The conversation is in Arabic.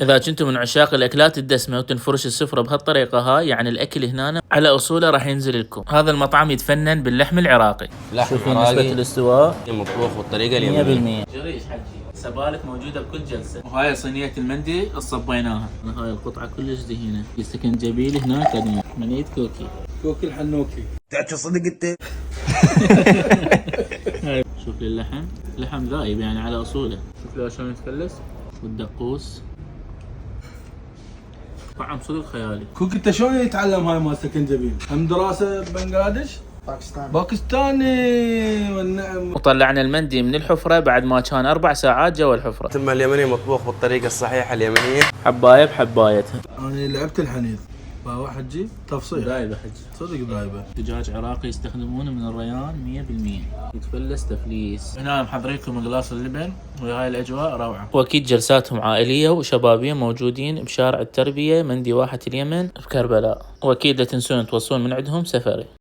إذا كنتم من عشاق الأكلات الدسمة وتنفرش السفرة بهالطريقة هاي، يعني الأكل هنا على أصوله راح ينزل لكم. هذا المطعم يتفنن باللحم العراقي. لحم نسبة الاستواء مطبوخ بالطريقة اليمنية 100%. جريش حجي، سبالك موجودة بكل جلسة. وهاي صينية المندي صبيناها. هاي القطعة كلش دهينة. السكنجبيل هناك عندنا منيت كوكي. كوكي الحنوكي. تعرف صدق انت؟ شوف لي اللحم، لحم ذايب يعني على أصوله. شوف له شلون يتفلس. والدقوس طعم صدق خيالي. كوكي انت شلون يتعلم هاي مال سكنجبيل؟ هم دراسة ببنغلاديش؟ باكستاني والنعم. وطلعنا المندي من الحفرة بعد ما كان 4 ساعات جوا الحفرة. ثم اليمني مطبوخ بالطريقة الصحيحة اليمنية، حباية بحبايتها. انا لعبت الحنيذ باوا حجي تفصيل دايبة حجي. صدق دايبه. دجاج عراقي يستخدمونه من الريان 100%. يتفلس تفليس. هنا محضرينكم قلاص اللبن وهاي الأجواء روعة. وأكيد جلساتهم عائلية وشبابية، موجودين بشارع التربية مندي واحة اليمن بكربلاء. وأكيد لا تنسون توصلون من عندهم سفري.